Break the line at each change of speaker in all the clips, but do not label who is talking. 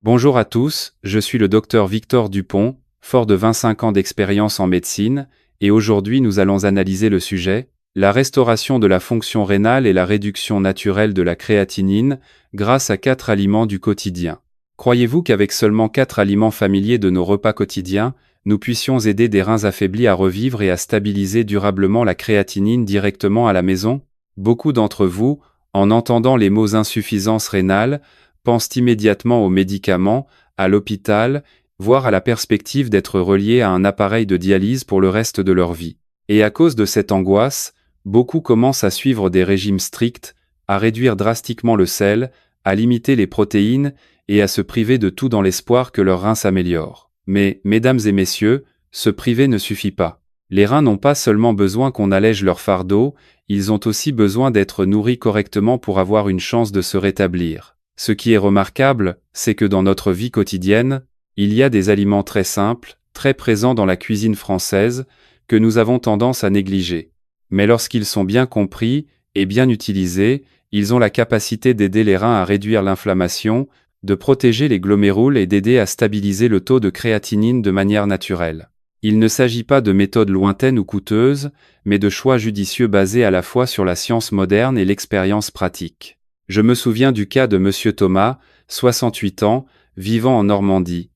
Bonjour à tous, je suis le docteur Victor Dupont, fort de 25 ans d'expérience en médecine, et aujourd'hui nous allons analyser le sujet, la restauration de la fonction rénale et la réduction naturelle de la créatinine grâce à 4 aliments du quotidien. Croyez-vous qu'avec seulement 4 aliments familiers de nos repas quotidiens, nous puissions aider des reins affaiblis à revivre et à stabiliser durablement la créatinine directement à la maison? Beaucoup d'entre vous, en entendant les mots insuffisance rénale, pensent immédiatement aux médicaments, à l'hôpital, voire à la perspective d'être reliés à un appareil de dialyse pour le reste de leur vie. Et à cause de cette angoisse, beaucoup commencent à suivre des régimes stricts, à réduire drastiquement le sel, à limiter les protéines et à se priver de tout dans l'espoir que leurs reins s'améliorent. Mais, mesdames et messieurs, se priver ne suffit pas. Les reins n'ont pas seulement besoin qu'on allège leur fardeau, ils ont aussi besoin d'être nourris correctement pour avoir une chance de se rétablir. Ce qui est remarquable, c'est que dans notre vie quotidienne, il y a des aliments très simples, très présents dans la cuisine française, que nous avons tendance à négliger. Mais lorsqu'ils sont bien compris et bien utilisés, ils ont la capacité d'aider les reins à réduire l'inflammation, de protéger les glomérules et d'aider à stabiliser le taux de créatinine de manière naturelle. Il ne s'agit pas de méthodes lointaines ou coûteuses, mais de choix judicieux basés à la fois sur la science moderne et l'expérience pratique. Je me souviens du cas de Monsieur Thomas, 68 ans, vivant en Normandie.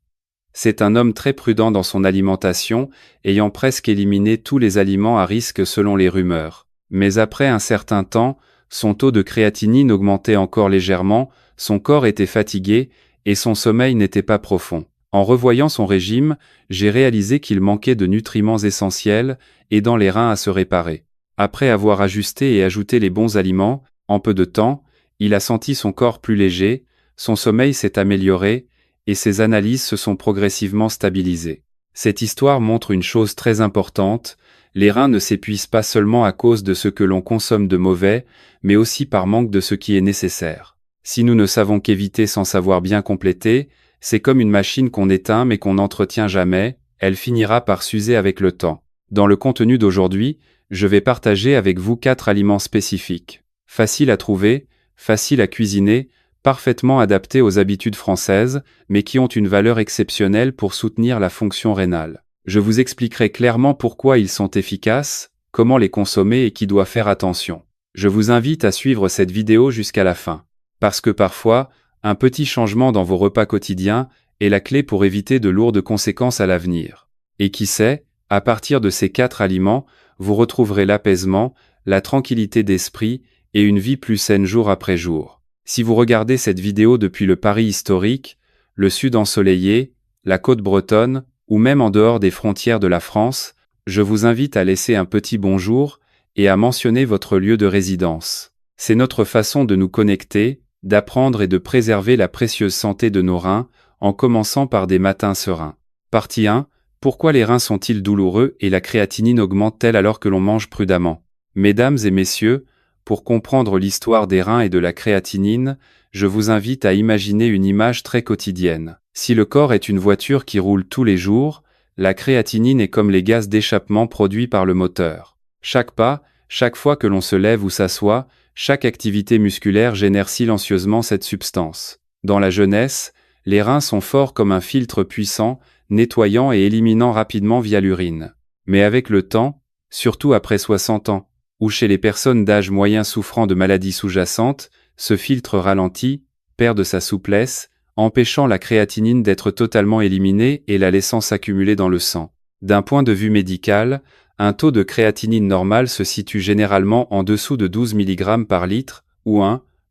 C'est un homme très prudent dans son alimentation, ayant presque éliminé tous les aliments à risque selon les rumeurs. Mais après un certain temps, son taux de créatinine augmentait encore légèrement, son corps était fatigué, et son sommeil n'était pas profond. En revoyant son régime, j'ai réalisé qu'il manquait de nutriments essentiels, aidant les reins à se réparer. Après avoir ajusté et ajouté les bons aliments, en peu de temps, il a senti son corps plus léger, son sommeil s'est amélioré, et ses analyses se sont progressivement stabilisées. Cette histoire montre une chose très importante, les reins ne s'épuisent pas seulement à cause de ce que l'on consomme de mauvais, mais aussi par manque de ce qui est nécessaire. Si nous ne savons qu'éviter sans savoir bien compléter, c'est comme une machine qu'on éteint mais qu'on n'entretient jamais, elle finira par s'user avec le temps. Dans le contenu d'aujourd'hui, je vais partager avec vous 4 aliments spécifiques. Faciles à trouver, faciles à cuisiner, parfaitement adaptés aux habitudes françaises, mais qui ont une valeur exceptionnelle pour soutenir la fonction rénale. Je vous expliquerai clairement pourquoi ils sont efficaces, comment les consommer et qui doit faire attention. Je vous invite à suivre cette vidéo jusqu'à la fin. Parce que parfois, un petit changement dans vos repas quotidiens est la clé pour éviter de lourdes conséquences à l'avenir. Et qui sait, à partir de ces 4 aliments, vous retrouverez l'apaisement, la tranquillité d'esprit et une vie plus saine jour après jour. Si vous regardez cette vidéo depuis le Paris historique, le Sud ensoleillé, la côte bretonne, ou même en dehors des frontières de la France, je vous invite à laisser un petit bonjour et à mentionner votre lieu de résidence. C'est notre façon de nous connecter, d'apprendre et de préserver la précieuse santé de nos reins, en commençant par des matins sereins. Partie 1. Pourquoi les reins sont-ils douloureux et la créatinine augmente-t-elle alors que l'on mange prudemment? Mesdames et messieurs, pour comprendre l'histoire des reins et de la créatinine, je vous invite à imaginer une image très quotidienne. Si le corps est une voiture qui roule tous les jours, la créatinine est comme les gaz d'échappement produits par le moteur. Chaque pas, chaque fois que l'on se lève ou s'assoit, chaque activité musculaire génère silencieusement cette substance. Dans la jeunesse, les reins sont forts comme un filtre puissant, nettoyant et éliminant rapidement via l'urine. Mais avec le temps, surtout après 60 ans, ou chez les personnes d'âge moyen souffrant de maladies sous-jacentes, ce filtre ralentit, perd de sa souplesse, empêchant la créatinine d'être totalement éliminée et la laissant s'accumuler dans le sang. D'un point de vue médical, un taux de créatinine normal se situe généralement en dessous de 12 mg par litre, ou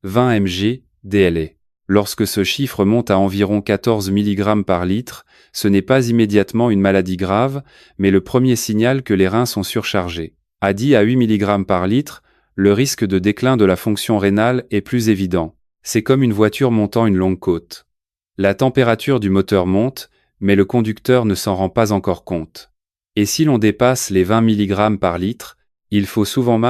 20 mg DLA. Lorsque ce chiffre monte à environ 14 mg par litre, ce n'est pas immédiatement une maladie grave, mais le premier signal que les reins sont surchargés. À 10 à 8 mg par litre, le risque de déclin de la fonction rénale est plus évident. C'est comme une voiture montant une longue côte. La température du moteur monte, mais le conducteur ne s'en rend pas encore compte. Et si l'on dépasse les 20 mg par litre, il faut souvent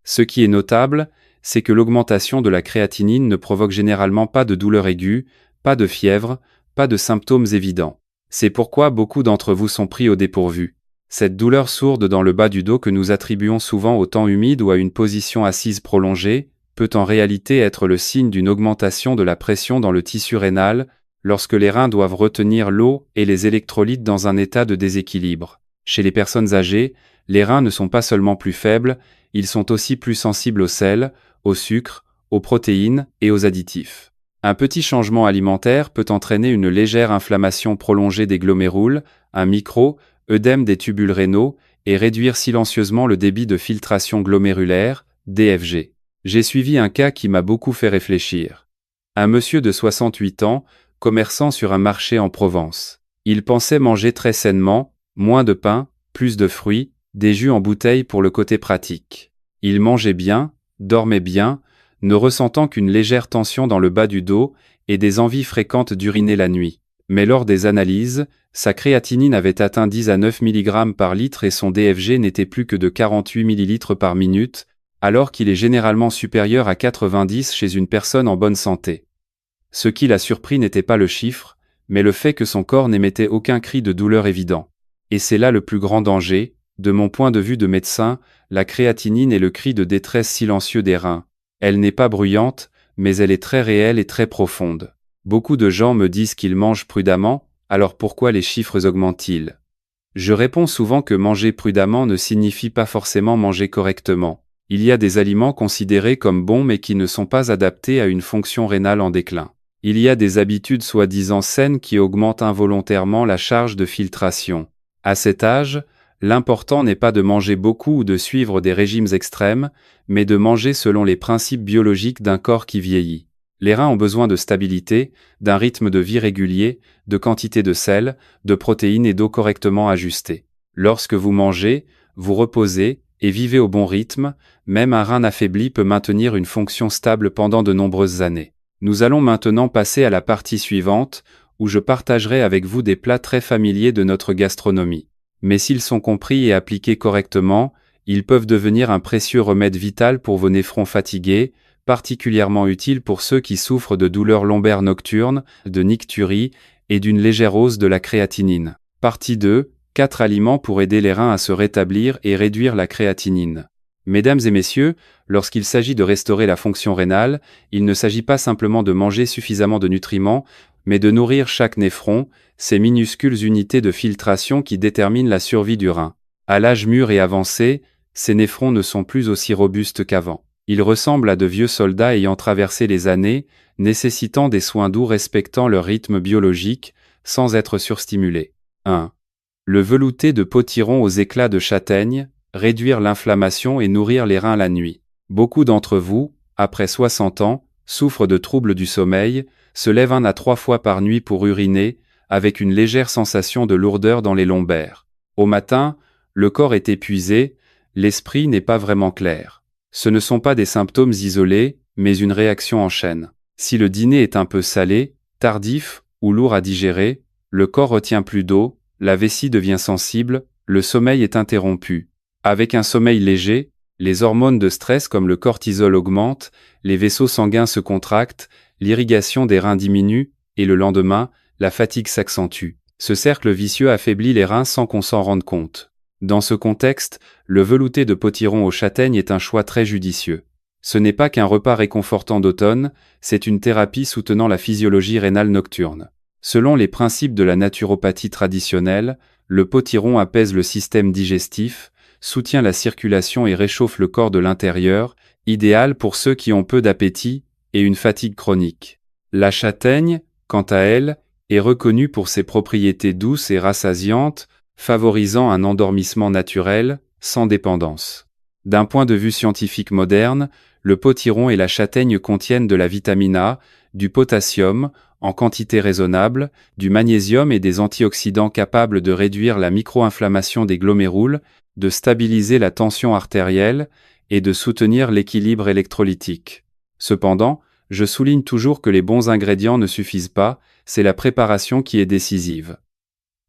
Ce qui est notable, c'est que l'augmentation de la créatinine ne provoque généralement pas de douleur aiguë, pas de fièvre, pas de symptômes évidents. C'est pourquoi beaucoup d'entre vous sont pris au dépourvu. Cette douleur sourde dans le bas du dos que nous attribuons souvent au temps humide ou à une position assise prolongée, peut en réalité être le signe d'une augmentation de la pression dans le tissu rénal, lorsque les reins doivent retenir l'eau et les électrolytes dans un état de déséquilibre. Chez les personnes âgées, les reins ne sont pas seulement plus faibles, ils sont aussi plus sensibles au sel, au sucre, aux protéines et aux additifs. Un petit changement alimentaire peut entraîner une légère inflammation prolongée des glomérules, un micro-œdème des tubules rénaux et réduire silencieusement le débit de filtration glomérulaire, DFG. J'ai suivi un cas qui m'a beaucoup fait réfléchir. Un monsieur de 68 ans, commerçant sur un marché en Provence. Il pensait manger très sainement, moins de pain, plus de fruits, des jus en bouteille pour le côté pratique. Il mangeait bien, dormait bien, ne ressentant qu'une légère tension dans le bas du dos et des envies fréquentes d'uriner la nuit. Mais lors des analyses, sa créatinine avait atteint 10 à 9 mg par litre et son DFG n'était plus que de 48 ml par minute, alors qu'il est généralement supérieur à 90 chez une personne en bonne santé. Ce qui l'a surpris n'était pas le chiffre, mais le fait que son corps n'émettait aucun cri de douleur évident. Et c'est là le plus grand danger, de mon point de vue de médecin, la créatinine est le cri de détresse silencieux des reins. Elle n'est pas bruyante, mais elle est très réelle et très profonde. Beaucoup de gens me disent qu'ils mangent prudemment, alors pourquoi les chiffres augmentent-ils? Je réponds souvent que manger prudemment ne signifie pas forcément manger correctement. Il y a des aliments considérés comme bons mais qui ne sont pas adaptés à une fonction rénale en déclin. Il y a des habitudes soi-disant saines qui augmentent involontairement la charge de filtration. À cet âge, l'important n'est pas de manger beaucoup ou de suivre des régimes extrêmes, mais de manger selon les principes biologiques d'un corps qui vieillit. Les reins ont besoin de stabilité, d'un rythme de vie régulier, de quantité de sel, de protéines et d'eau correctement ajustée. Lorsque vous mangez, vous reposez et vivez au bon rythme, même un rein affaibli peut maintenir une fonction stable pendant de nombreuses années. Nous allons maintenant passer à la partie suivante, où je partagerai avec vous des plats très familiers de notre gastronomie. Mais s'ils sont compris et appliqués correctement, ils peuvent devenir un précieux remède vital pour vos néphrons fatigués, particulièrement utile pour ceux qui souffrent de douleurs lombaires nocturnes, de nicturie et d'une légère hausse de la créatinine. Partie 2. 4 aliments pour aider les reins à se rétablir et réduire la créatinine. Mesdames et messieurs, lorsqu'il s'agit de restaurer la fonction rénale, il ne s'agit pas simplement de manger suffisamment de nutriments, mais de nourrir chaque néphron, ces minuscules unités de filtration qui déterminent la survie du rein. À l'âge mûr et avancé, ces néphrons ne sont plus aussi robustes qu'avant. Ils ressemblent à de vieux soldats ayant traversé les années, nécessitant des soins doux respectant leur rythme biologique, sans être surstimulés. 1. Le velouté de potiron aux éclats de châtaigne, réduire l'inflammation et nourrir les reins la nuit. Beaucoup d'entre vous, après 60 ans, souffrent de troubles du sommeil, se lèvent 1 à 3 fois par nuit pour uriner, avec une légère sensation de lourdeur dans les lombaires. Au matin, le corps est épuisé, l'esprit n'est pas vraiment clair. Ce ne sont pas des symptômes isolés, mais une réaction en chaîne. Si le dîner est un peu salé, tardif ou lourd à digérer, le corps retient plus d'eau, la vessie devient sensible, le sommeil est interrompu. Avec un sommeil léger, les hormones de stress comme le cortisol augmentent, les vaisseaux sanguins se contractent, l'irrigation des reins diminue, et le lendemain, la fatigue s'accentue. Ce cercle vicieux affaiblit les reins sans qu'on s'en rende compte. Dans ce contexte, le velouté de potiron aux châtaignes est un choix très judicieux. Ce n'est pas qu'un repas réconfortant d'automne, c'est une thérapie soutenant la physiologie rénale nocturne. Selon les principes de la naturopathie traditionnelle, le potiron apaise le système digestif, soutient la circulation et réchauffe le corps de l'intérieur, idéal pour ceux qui ont peu d'appétit et une fatigue chronique. La châtaigne, quant à elle, est reconnue pour ses propriétés douces et rassasiantes, favorisant un endormissement naturel, sans dépendance. D'un point de vue scientifique moderne, le potiron et la châtaigne contiennent de la vitamine A, du potassium, en quantité raisonnable, du magnésium et des antioxydants capables de réduire la micro-inflammation des glomérules, de stabiliser la tension artérielle et de soutenir l'équilibre électrolytique. Cependant, je souligne toujours que les bons ingrédients ne suffisent pas, c'est la préparation qui est décisive.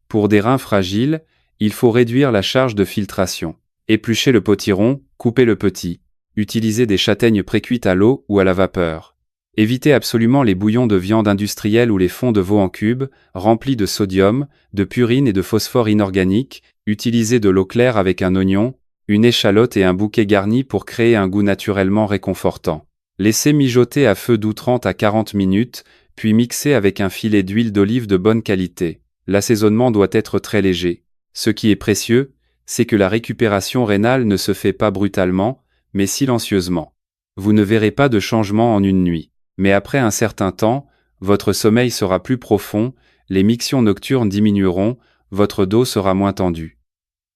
Pour des reins fragiles, il faut réduire la charge de filtration. Éplucher le potiron, couper le petit. Utiliser des châtaignes précuites à l'eau ou à la vapeur. Évitez absolument les bouillons de viande industrielle ou les fonds de veau en cubes, remplis de sodium, de purine et de phosphore inorganique. Utilisez de l'eau claire avec un oignon, une échalote et un bouquet garni pour créer un goût naturellement réconfortant. Laissez mijoter à feu doux 30 à 40 minutes, puis mixez avec un filet d'huile d'olive de bonne qualité. L'assaisonnement doit être très léger. Ce qui est précieux, c'est que la récupération rénale ne se fait pas brutalement, mais silencieusement. Vous ne verrez pas de changement en une nuit. Mais après un certain temps, votre sommeil sera plus profond, les mictions nocturnes diminueront, votre dos sera moins tendu.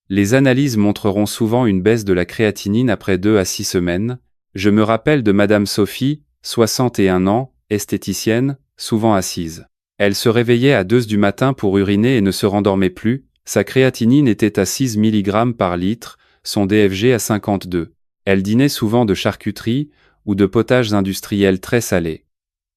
Les analyses montreront souvent une baisse de la créatinine après 2 à 6 semaines. Je me rappelle de Madame Sophie, 61 ans, esthéticienne, souvent assise. Elle se réveillait à 2 du matin pour uriner et ne se rendormait plus. Sa créatinine était à 6 mg par litre, son DFG à 52. Elle dînait souvent de charcuterie ou de potages industriels très salés.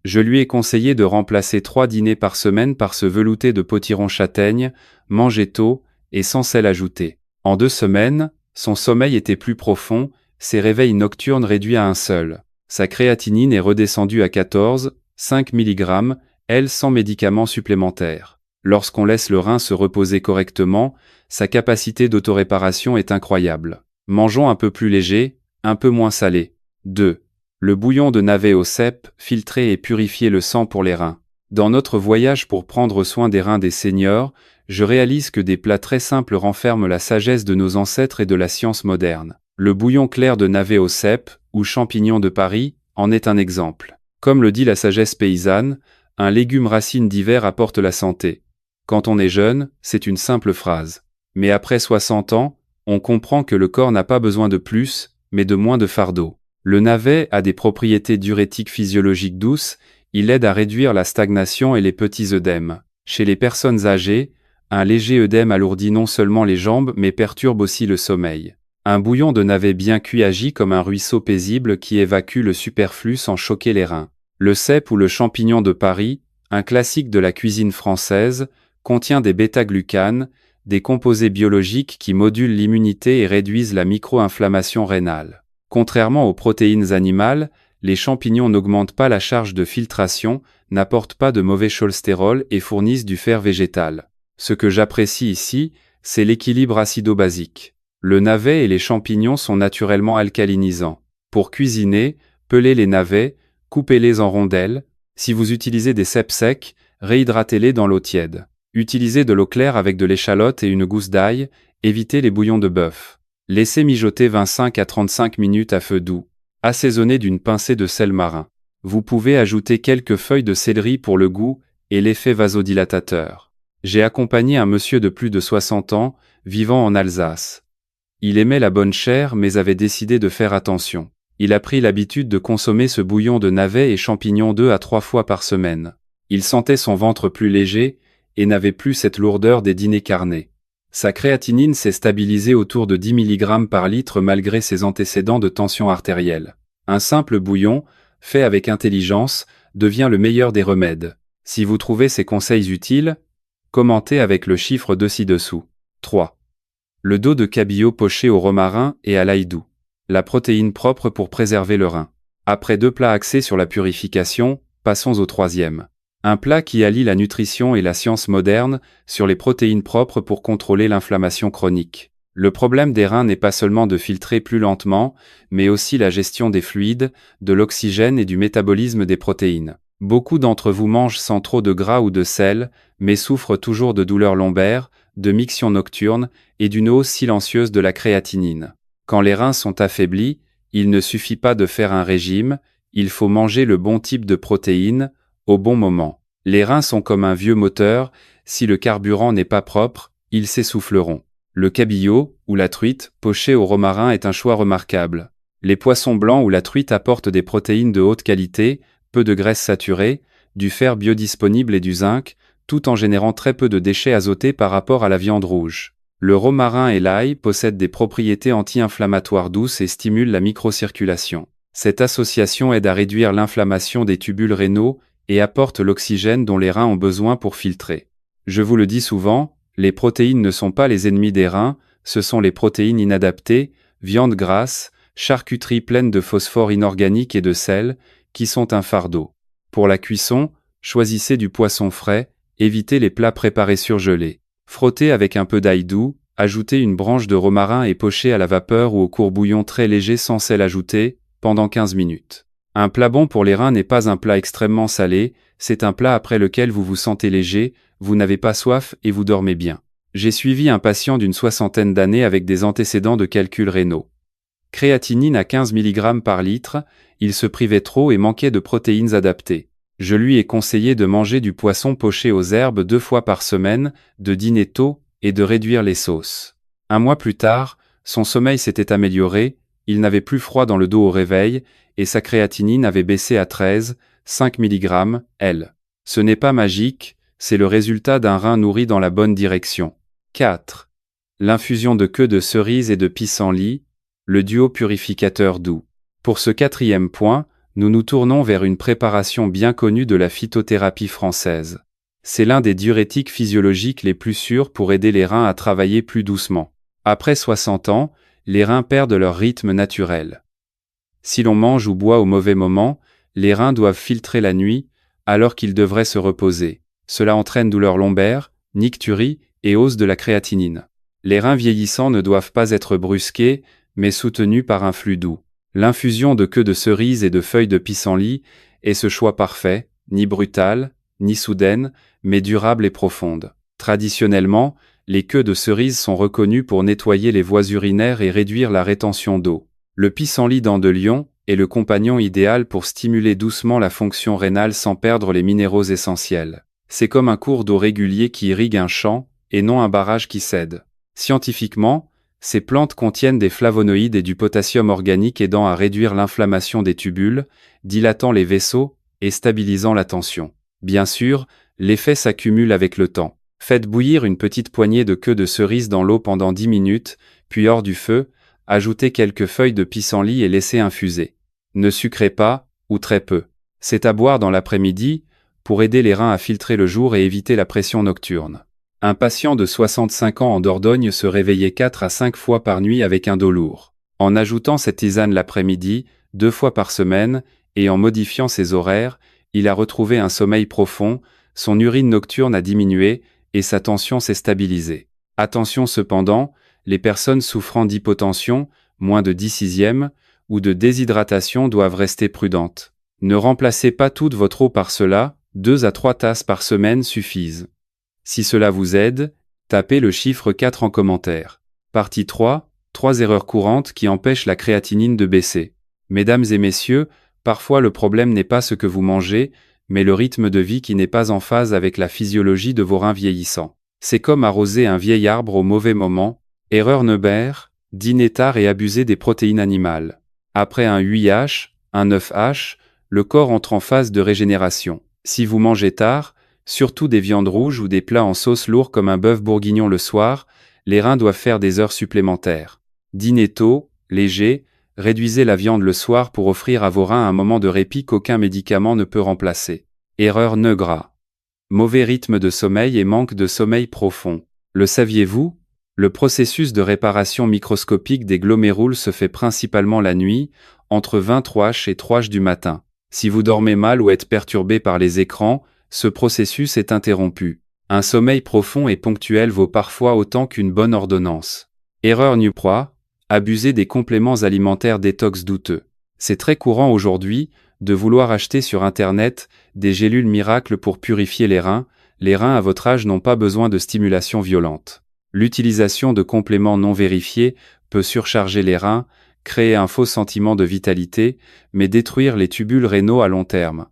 Je lui ai conseillé de remplacer 3 dîners par semaine par ce velouté de potiron châtaigne, mangé tôt et sans sel ajouté. En 2 semaines, son sommeil était plus profond, ses réveils nocturnes réduits à un seul. Sa créatinine est redescendue à 14, 5 mg, elle sans médicaments supplémentaires. Lorsqu'on laisse le rein se reposer correctement, sa capacité d'autoréparation est incroyable. Mangeons un peu plus léger, un peu moins salé. 2. Le bouillon de navet au cèpe, filtrer et purifier le sang pour les reins. Dans notre voyage pour prendre soin des reins des seniors, je réalise que des plats très simples renferment la sagesse de nos ancêtres et de la science moderne. Le bouillon clair de navet au cèpe, ou champignon de Paris, en est un exemple. Comme le dit la sagesse paysanne, un légume racine d'hiver apporte la santé. Quand on est jeune, c'est une simple phrase. Mais après 60 ans, on comprend que le corps n'a pas besoin de plus, mais de moins de fardeau. Le navet a des propriétés diurétiques physiologiques douces, il aide à réduire la stagnation et les petits œdèmes. Chez les personnes âgées, un léger œdème alourdit non seulement les jambes mais perturbe aussi le sommeil. Un bouillon de navet bien cuit agit comme un ruisseau paisible qui évacue le superflu sans choquer les reins. Le cèpe ou le champignon de Paris, un classique de la cuisine française, contient des bêta-glucanes, des composés biologiques qui modulent l'immunité et réduisent la micro-inflammation rénale. Contrairement aux protéines animales, les champignons n'augmentent pas la charge de filtration, n'apportent pas de mauvais cholestérol et fournissent du fer végétal. Ce que j'apprécie ici, c'est l'équilibre acido-basique. Le navet et les champignons sont naturellement alcalinisants. Pour cuisiner, pelez les navets, coupez-les en rondelles. Si vous utilisez des cèpes secs, réhydratez-les dans l'eau tiède. Utilisez de l'eau claire avec de l'échalote et une gousse d'ail, évitez les bouillons de bœuf. Laissez mijoter 25 à 35 minutes à feu doux. Assaisonnez d'une pincée de sel marin. Vous pouvez ajouter quelques feuilles de céleri pour le goût et l'effet vasodilatateur. J'ai accompagné un monsieur de plus de 60 ans, vivant en Alsace. Il aimait la bonne chair mais avait décidé de faire attention. Il a pris l'habitude de consommer ce bouillon de navets et champignons 2 à 3 fois par semaine. Il sentait son ventre plus léger et n'avait plus cette lourdeur des dîners carnés. Sa créatinine s'est stabilisée autour de 10 mg par litre malgré ses antécédents de tension artérielle. Un simple bouillon, fait avec intelligence, devient le meilleur des remèdes. Si vous trouvez ces conseils utiles, commentez avec le chiffre de ci-dessous. 3. Le dos de cabillaud poché au romarin et à l'ail doux. La protéine propre pour préserver le rein. Après 2 plats axés sur la purification, passons au 3e. Un plat qui allie la nutrition et la science moderne sur les protéines propres pour contrôler l'inflammation chronique. Le problème des reins n'est pas seulement de filtrer plus lentement, mais aussi la gestion des fluides, de l'oxygène et du métabolisme des protéines. Beaucoup d'entre vous mangent sans trop de gras ou de sel, mais souffrent toujours de douleurs lombaires, de mictions nocturnes et d'une hausse silencieuse de la créatinine. Quand les reins sont affaiblis, il ne suffit pas de faire un régime, il faut manger le bon type de protéines, au bon moment. Les reins sont comme un vieux moteur, si le carburant n'est pas propre, ils s'essouffleront. Le cabillaud, ou la truite, pochée au romarin est un choix remarquable. Les poissons blancs ou la truite apportent des protéines de haute qualité, peu de graisses saturées, du fer biodisponible et du zinc, tout en générant très peu de déchets azotés par rapport à la viande rouge. Le romarin et l'ail possèdent des propriétés anti-inflammatoires douces et stimulent la microcirculation. Cette association aide à réduire l'inflammation des tubules rénaux et apporte l'oxygène dont les reins ont besoin pour filtrer. Je vous le dis souvent, les protéines ne sont pas les ennemis des reins, ce sont les protéines inadaptées, viande grasse, charcuterie pleine de phosphore inorganique et de sel, qui sont un fardeau. Pour la cuisson, choisissez du poisson frais, évitez les plats préparés surgelés. Frottez avec un peu d'ail doux, ajoutez une branche de romarin et pochez à la vapeur ou au courbouillon très léger sans sel ajouté, pendant 15 minutes. Un plat bon pour les reins n'est pas un plat extrêmement salé, c'est un plat après lequel vous vous sentez léger, vous n'avez pas soif et vous dormez bien. J'ai suivi un patient d'une 60aine d'années avec des antécédents de calculs rénaux. Créatinine à 15 mg par litre, il se privait trop et manquait de protéines adaptées. Je lui ai conseillé de manger du poisson poché aux herbes 2 fois par semaine, de dîner tôt et de réduire les sauces. Un mois plus tard, son sommeil s'était amélioré, il n'avait plus froid dans le dos au réveil, et sa créatinine avait baissé à 13,5 mg, L. Ce n'est pas magique, c'est le résultat d'un rein nourri dans la bonne direction. 4. L'infusion de queue de cerise et de pissenlit, le duo purificateur doux. Pour ce 4e point, nous nous tournons vers une préparation bien connue de la phytothérapie française. C'est l'un des diurétiques physiologiques les plus sûrs pour aider les reins à travailler plus doucement. Après 60 ans, les reins perdent leur rythme naturel. Si l'on mange ou boit au mauvais moment, les reins doivent filtrer la nuit, alors qu'ils devraient se reposer. Cela entraîne douleurs lombaires, nicturie et hausse de la créatinine. Les reins vieillissants ne doivent pas être brusqués, mais soutenus par un flux doux. L'infusion de queue de cerise et de feuilles de pissenlit est ce choix parfait, ni brutale, ni soudaine, mais durable et profonde. Traditionnellement, les queues de cerise sont reconnues pour nettoyer les voies urinaires et réduire la rétention d'eau. Le pissenlit dent de lion est le compagnon idéal pour stimuler doucement la fonction rénale sans perdre les minéraux essentiels. C'est comme un cours d'eau régulier qui irrigue un champ, et non un barrage qui cède. Scientifiquement, ces plantes contiennent des flavonoïdes et du potassium organique aidant à réduire l'inflammation des tubules, dilatant les vaisseaux et stabilisant la tension. Bien sûr, l'effet s'accumule avec le temps. Faites bouillir une petite poignée de queue de cerise dans l'eau pendant 10 minutes, puis hors du feu, ajoutez quelques feuilles de pissenlit et laissez infuser. Ne sucrez pas, ou très peu. C'est à boire dans l'après-midi, pour aider les reins à filtrer le jour et éviter la pression nocturne. Un patient de 65 ans en Dordogne se réveillait 4 à 5 fois par nuit avec un dos lourd. En ajoutant cette tisane l'après-midi, 2 fois par semaine, et en modifiant ses horaires, il a retrouvé un sommeil profond, son urine nocturne a diminué, et sa tension s'est stabilisée. Attention cependant, les personnes souffrant d'hypotension, moins de 10/6, ou de déshydratation doivent rester prudentes. Ne remplacez pas toute votre eau par cela, 2 à 3 tasses par semaine suffisent. Si cela vous aide, tapez le chiffre 4 en commentaire. Partie 3, 3 erreurs courantes qui empêchent la créatinine de baisser. Mesdames et messieurs, parfois le problème n'est pas ce que vous mangez, mais le rythme de vie qui n'est pas en phase avec la physiologie de vos reins vieillissants. C'est comme arroser un vieil arbre au mauvais moment. Erreur Neubert, dîner tard et abuser des protéines animales. Après un 8H, un 9H, le corps entre en phase de régénération. Si vous mangez tard, surtout des viandes rouges ou des plats en sauce lourds comme un bœuf bourguignon le soir, les reins doivent faire des heures supplémentaires. Dînez tôt, léger, réduisez la viande le soir pour offrir à vos reins un moment de répit qu'aucun médicament ne peut remplacer. Erreur Neugras. Mauvais rythme de sommeil et manque de sommeil profond. Le saviez-vous ? Le processus de réparation microscopique des glomérules se fait principalement la nuit, entre 23h et 3h du matin. Si vous dormez mal ou êtes perturbé par les écrans, ce processus est interrompu. Un sommeil profond et ponctuel vaut parfois autant qu'une bonne ordonnance. Erreur Neupro, abuser des compléments alimentaires détox douteux. C'est très courant aujourd'hui de vouloir acheter sur Internet des gélules miracles pour purifier les reins. Les reins à votre âge n'ont pas besoin de stimulation violente. L'utilisation de compléments non vérifiés peut surcharger les reins, créer un faux sentiment de vitalité, mais détruire les tubules rénaux à long terme.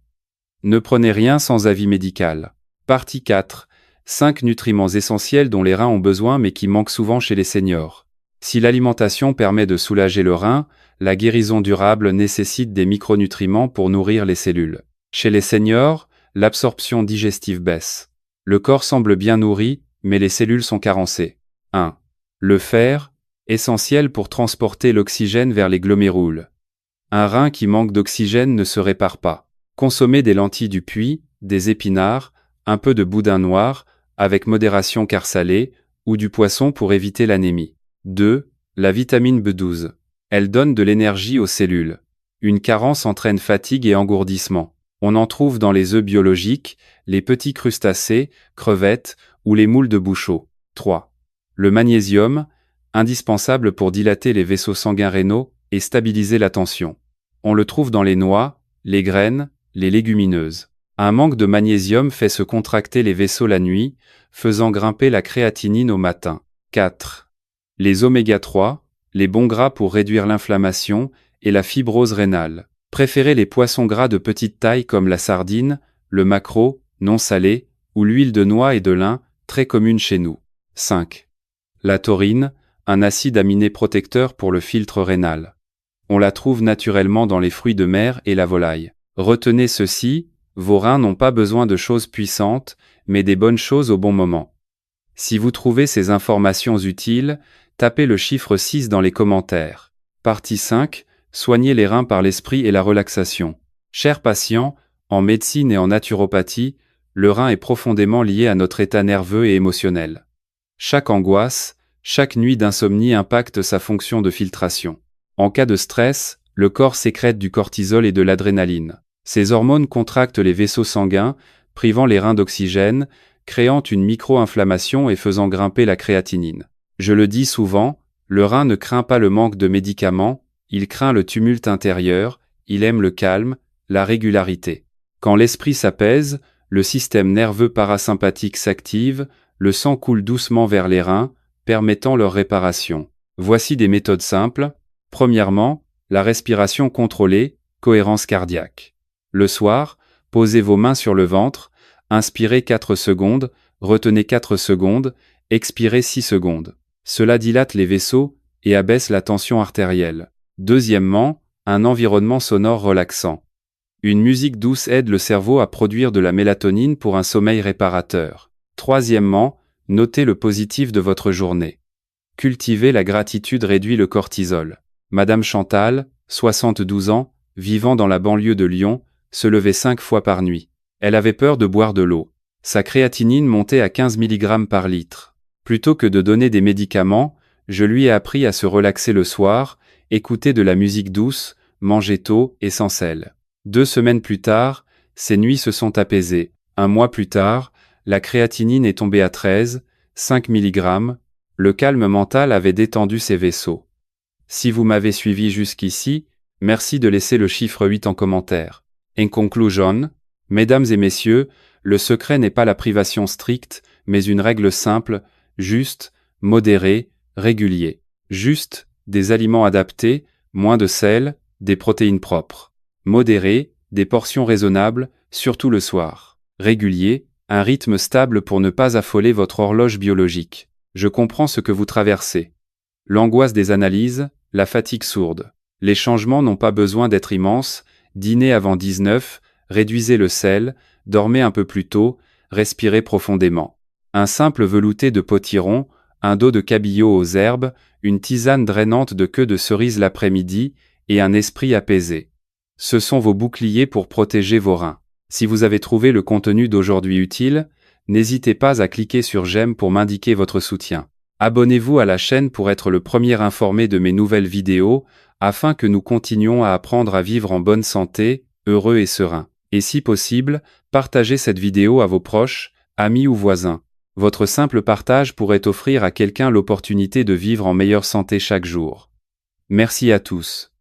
Ne prenez rien sans avis médical. Partie 4. 5 nutriments essentiels dont les reins ont besoin mais qui manquent souvent chez les seniors. Si l'alimentation permet de soulager le rein, la guérison durable nécessite des micronutriments pour nourrir les cellules. Chez les seniors, l'absorption digestive baisse. Le corps semble bien nourri, mais les cellules sont carencées. 1. Le fer, essentiel pour transporter l'oxygène vers les glomérules. Un rein qui manque d'oxygène ne se répare pas. Consommez des lentilles du puits, des épinards, un peu de boudin noir, avec modération car salé, ou du poisson pour éviter l'anémie. 2. La vitamine B12. Elle donne de l'énergie aux cellules. Une carence entraîne fatigue et engourdissement. On en trouve dans les œufs biologiques, les petits crustacés, crevettes ou les moules de Bouchot. 3. Le magnésium, indispensable pour dilater les vaisseaux sanguins rénaux et stabiliser la tension. On le trouve dans les noix, les graines, les légumineuses. Un manque de magnésium fait se contracter les vaisseaux la nuit, faisant grimper la créatinine au matin. 4. Les oméga 3, les bons gras pour réduire l'inflammation et la fibrose rénale. Préférez les poissons gras de petite taille comme la sardine, le maquereau, non salé, ou l'huile de noix et de lin, très commune chez nous. 5. La taurine, un acide aminé protecteur pour le filtre rénal. On la trouve naturellement dans les fruits de mer et la volaille. Retenez ceci, vos reins n'ont pas besoin de choses puissantes, mais des bonnes choses au bon moment. Si vous trouvez ces informations utiles, tapez le chiffre 6 dans les commentaires. Partie 5. Soignez les reins par l'esprit et la relaxation. Chers patients, en médecine et en naturopathie, le rein est profondément lié à notre état nerveux et émotionnel. Chaque angoisse, chaque nuit d'insomnie impacte sa fonction de filtration. En cas de stress, le corps sécrète du cortisol et de l'adrénaline. Ces hormones contractent les vaisseaux sanguins, privant les reins d'oxygène, créant une micro-inflammation et faisant grimper la créatinine. Je le dis souvent, le rein ne craint pas le manque de médicaments, il craint le tumulte intérieur, il aime le calme, la régularité. Quand l'esprit s'apaise, le système nerveux parasympathique s'active, le sang coule doucement vers les reins, permettant leur réparation. Voici des méthodes simples. Premièrement, la respiration contrôlée, cohérence cardiaque. Le soir, posez vos mains sur le ventre, inspirez 4 secondes, retenez 4 secondes, expirez 6 secondes. Cela dilate les vaisseaux et abaisse la tension artérielle. Deuxièmement, un environnement sonore relaxant. Une musique douce aide le cerveau à produire de la mélatonine pour un sommeil réparateur. Troisièmement, notez le positif de votre journée. Cultiver la gratitude réduit le cortisol. Madame Chantal, 72 ans, vivant dans la banlieue de Lyon, se levait 5 fois par nuit. Elle avait peur de boire de l'eau. Sa créatinine montait à 15 mg par litre. Plutôt que de donner des médicaments, je lui ai appris à se relaxer le soir, écouter de la musique douce, manger tôt et sans sel. 2 semaines plus tard, ses nuits se sont apaisées. 1 mois plus tard, la créatinine est tombée à 13, 5 mg. Le calme mental avait détendu ses vaisseaux. Si vous m'avez suivi jusqu'ici, merci de laisser le chiffre 8 en commentaire. In conclusion, mesdames et messieurs, le secret n'est pas la privation stricte, mais une règle simple, juste, modérée, régulier. Juste, des aliments adaptés, moins de sel, des protéines propres. Modéré, des portions raisonnables, surtout le soir. Régulier, un rythme stable pour ne pas affoler votre horloge biologique. Je comprends ce que vous traversez. L'angoisse des analyses, la fatigue sourde. Les changements n'ont pas besoin d'être immenses, dînez avant 19, réduisez le sel, dormez un peu plus tôt, respirez profondément. Un simple velouté de potiron, un dos de cabillaud aux herbes, une tisane drainante de queue de cerise l'après-midi, et un esprit apaisé. Ce sont vos boucliers pour protéger vos reins. Si vous avez trouvé le contenu d'aujourd'hui utile, n'hésitez pas à cliquer sur j'aime pour m'indiquer votre soutien. Abonnez-vous à la chaîne pour être le premier informé de mes nouvelles vidéos, afin que nous continuions à apprendre à vivre en bonne santé, heureux et serein. Et si possible, partagez cette vidéo à vos proches, amis ou voisins. Votre simple partage pourrait offrir à quelqu'un l'opportunité de vivre en meilleure santé chaque jour. Merci à tous.